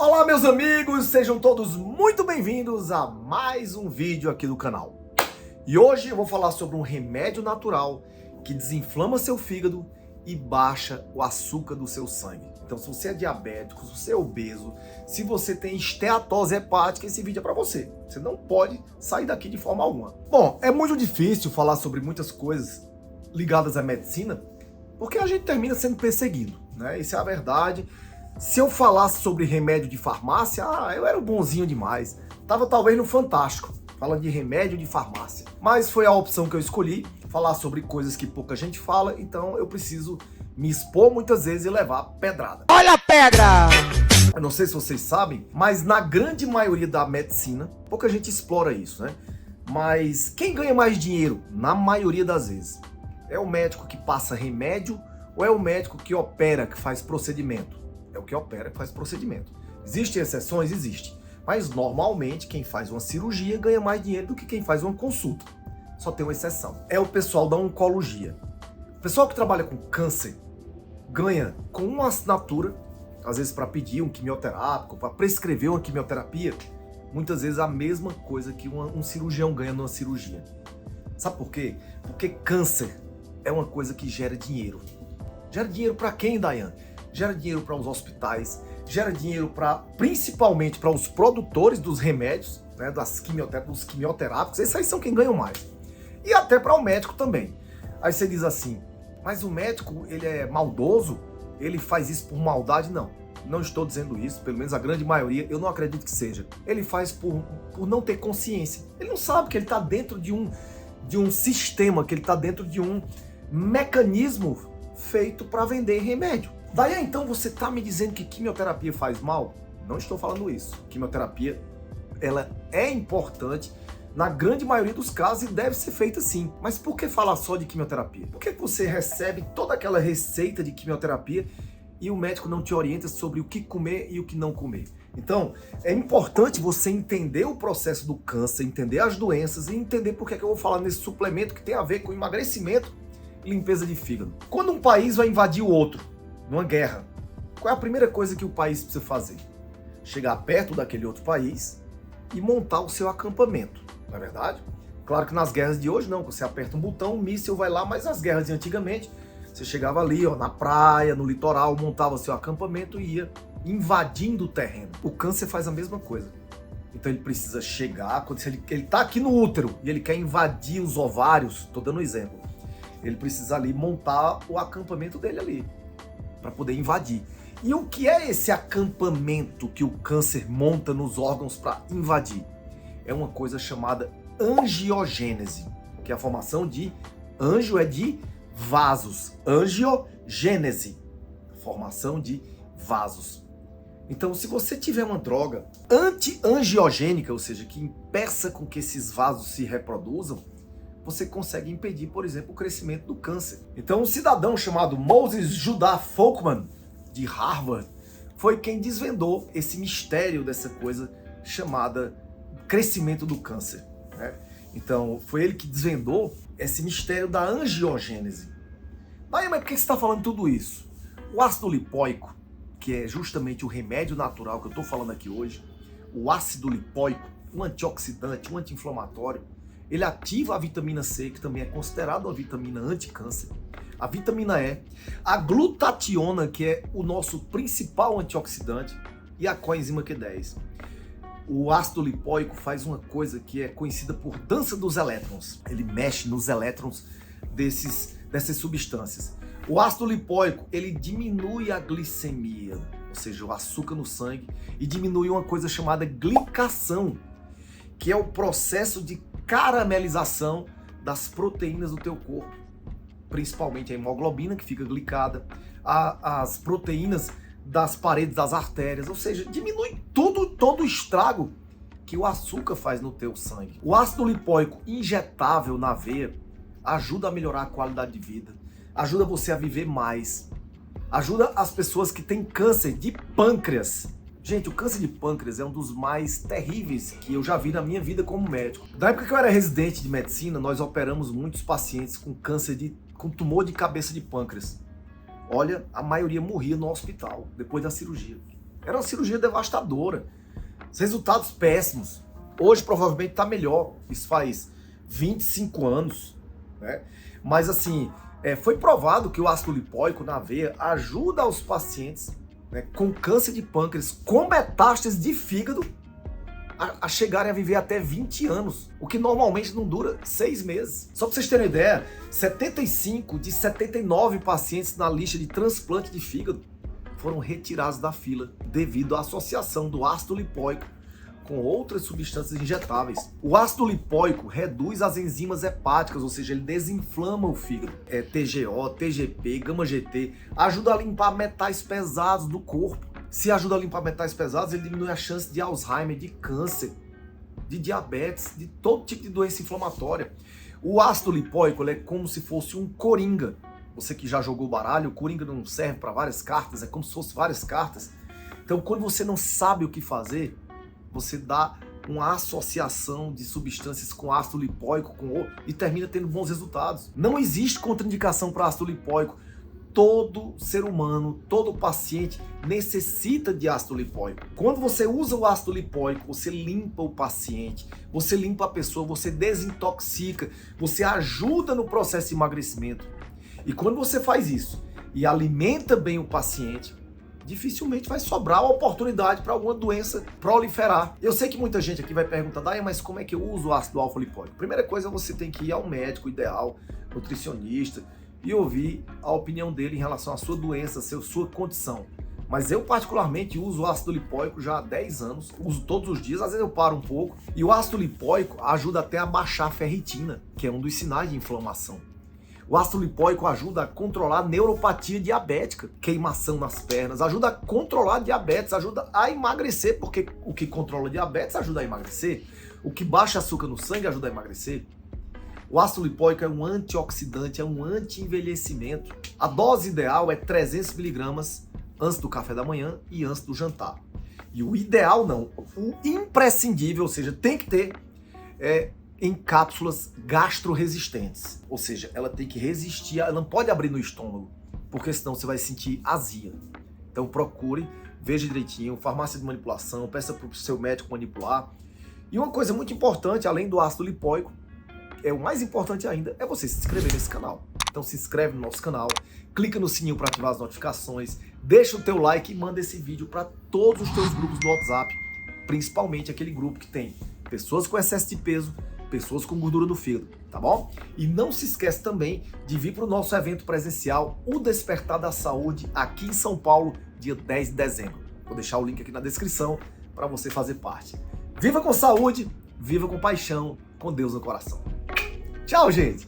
Olá meus amigos, sejam todos muito bem-vindos a mais um vídeo aqui do canal. E hoje eu vou falar sobre um remédio natural que desinflama seu fígado e baixa o açúcar do seu sangue. Então se você é diabético, se você é obeso, se você tem esteatose hepática, esse vídeo é para você. Você não pode sair daqui de forma alguma. Bom, é muito difícil falar sobre muitas coisas ligadas à medicina, porque a gente termina sendo perseguido, né? Isso é a verdade. Se eu falasse sobre remédio de farmácia, eu era bonzinho demais. Tava talvez no Fantástico, falando de remédio de farmácia. Mas foi a opção que eu escolhi, falar sobre coisas que pouca gente fala, então eu preciso me expor muitas vezes e levar pedrada. Olha a pedra! Eu não sei se vocês sabem, mas na grande maioria da medicina, pouca gente explora isso, né? Mas quem ganha mais dinheiro, na maioria das vezes, é o médico que passa remédio ou é o médico que opera, que faz procedimento? É o que opera, que faz procedimento. Existem exceções? Existe. Mas normalmente quem faz uma cirurgia ganha mais dinheiro do que quem faz uma consulta. Só tem uma exceção. É o pessoal da oncologia. O pessoal que trabalha com câncer ganha com uma assinatura, às vezes para pedir um quimioterápico, para prescrever uma quimioterapia, muitas vezes a mesma coisa que um cirurgião ganha numa cirurgia. Sabe por quê? Porque câncer é uma coisa que gera dinheiro. Gera dinheiro para quem, Dayan? Gera dinheiro para os hospitais, gera dinheiro principalmente para os produtores dos remédios, né, dos quimioterápicos, esses aí são quem ganham mais. E até para o médico também. Aí você diz assim, mas o médico ele é maldoso? Ele faz isso por maldade? Não, não estou dizendo isso, pelo menos a grande maioria, eu não acredito que seja. Ele faz por não ter consciência. Ele não sabe que ele está dentro de um sistema, que ele está dentro de um mecanismo feito para vender remédio. Daí então você está me dizendo que quimioterapia faz mal? Não estou falando isso. Quimioterapia, ela é importante na grande maioria dos casos e deve ser feita sim. Mas por que falar só de quimioterapia? Por que você recebe toda aquela receita de quimioterapia e o médico não te orienta sobre o que comer e o que não comer? Então, é importante você entender o processo do câncer, entender as doenças e entender por que eu vou falar nesse suplemento que tem a ver com emagrecimento e limpeza de fígado. Quando um país vai invadir o outro, numa guerra, qual é a primeira coisa que o país precisa fazer? Chegar perto daquele outro país e montar o seu acampamento, não é verdade? Claro que nas guerras de hoje não, você aperta um botão, um míssil vai lá, mas nas guerras de antigamente, você chegava ali, na praia, no litoral, montava seu acampamento e ia invadindo o terreno. O câncer faz a mesma coisa. Então ele precisa chegar, quando ele está aqui no útero e ele quer invadir os ovários, estou dando um exemplo, ele precisa ali montar o acampamento dele ali, para poder invadir. E o que é esse acampamento que o câncer monta nos órgãos para invadir? É uma coisa chamada angiogênese, que é a formação de anjo é de vasos, angiogênese, formação de vasos. Então, se você tiver uma droga anti-angiogênica, ou seja, que impeça com que esses vasos se reproduzam, você consegue impedir, por exemplo, o crescimento do câncer. Então, um cidadão chamado Moses Judah Folkman, de Harvard, foi quem desvendou esse mistério dessa coisa chamada crescimento do câncer, né? Então, foi ele que desvendou esse mistério da angiogênese. Mas por que você está falando tudo isso? O ácido lipóico, que é justamente o remédio natural que eu estou falando aqui hoje, o ácido lipóico, um antioxidante, um anti-inflamatório, ele ativa a vitamina C, que também é considerada uma vitamina anti-câncer, a vitamina E, a glutationa, que é o nosso principal antioxidante, e a coenzima Q10. O ácido lipóico faz uma coisa que é conhecida por dança dos elétrons. Ele mexe nos elétrons dessas substâncias. O ácido lipóico, ele diminui a glicemia, ou seja, o açúcar no sangue, e diminui uma coisa chamada glicação, que é o processo de caramelização das proteínas do teu corpo, principalmente a hemoglobina, que fica glicada, as proteínas das paredes das artérias, ou seja, diminui todo o estrago que o açúcar faz no teu sangue. O ácido lipóico injetável na veia ajuda a melhorar a qualidade de vida, ajuda você a viver mais, ajuda as pessoas que têm câncer de pâncreas. Gente, o câncer de pâncreas é um dos mais terríveis que eu já vi na minha vida como médico. Na época que eu era residente de medicina, nós operamos muitos pacientes com com tumor de cabeça de pâncreas. Olha, a maioria morria no hospital, depois da cirurgia. Era uma cirurgia devastadora. Os resultados péssimos. Hoje provavelmente está melhor. Isso faz 25 anos, né? Mas assim, foi provado que o ácido lipóico na veia ajuda os pacientes, né, com câncer de pâncreas, com metástases de fígado, a chegarem a viver até 20 anos, o que normalmente não dura 6 meses. Só para vocês terem uma ideia, 75 de 79 pacientes na lista de transplante de fígado foram retirados da fila devido à associação do ácido lipóico com outras substâncias injetáveis. O ácido lipóico reduz as enzimas hepáticas, ou seja, ele desinflama o fígado. TGO, TGP, gama-GT, ajuda a limpar metais pesados do corpo. Se ajuda a limpar metais pesados, ele diminui a chance de Alzheimer, de câncer, de diabetes, de todo tipo de doença inflamatória. O ácido lipóico ele é como se fosse um coringa. Você que já jogou baralho, o coringa não serve para várias cartas, é como se fosse várias cartas. Então, quando você não sabe o que fazer, você dá uma associação de substâncias com ácido lipóico e termina tendo bons resultados. Não existe contraindicação para ácido lipóico. Todo ser humano, todo paciente necessita de ácido lipóico. Quando você usa o ácido lipóico, você limpa o paciente, você limpa a pessoa, você desintoxica, você ajuda no processo de emagrecimento. E quando você faz isso e alimenta bem o paciente, dificilmente vai sobrar uma oportunidade para alguma doença proliferar. Eu sei que muita gente aqui vai perguntar, mas como é que eu uso o ácido alfa-lipóico? Primeira coisa, você tem que ir ao médico ideal, nutricionista, e ouvir a opinião dele em relação à sua doença, sua condição. Mas eu particularmente uso o ácido lipóico já há 10 anos, uso todos os dias, às vezes eu paro um pouco, e o ácido lipóico ajuda até a baixar a ferritina, que é um dos sinais de inflamação. O ácido lipóico ajuda a controlar a neuropatia diabética, queimação nas pernas, ajuda a controlar a diabetes, ajuda a emagrecer, porque o que controla a diabetes ajuda a emagrecer, o que baixa açúcar no sangue ajuda a emagrecer. O ácido lipóico é um antioxidante, é um anti-envelhecimento. A dose ideal é 300 miligramas antes do café da manhã e antes do jantar. E o ideal não, o imprescindível, ou seja, tem que ter em cápsulas gastroresistentes. Ou seja, ela tem que resistir, ela não pode abrir no estômago, porque senão você vai sentir azia. Então procure, veja direitinho, farmácia de manipulação, peça para o seu médico manipular. E uma coisa muito importante, além do ácido lipóico, o mais importante ainda é você se inscrever nesse canal. Então se inscreve no nosso canal, clica no sininho para ativar as notificações, deixa o teu like e manda esse vídeo para todos os teus grupos do WhatsApp, principalmente aquele grupo que tem pessoas com excesso de peso, pessoas com gordura no fígado, tá bom? E não se esquece também de vir para o nosso evento presencial, o Despertar da Saúde, aqui em São Paulo, dia 10 de dezembro. Vou deixar o link aqui na descrição para você fazer parte. Viva com saúde, viva com paixão, com Deus no coração. Tchau, gente!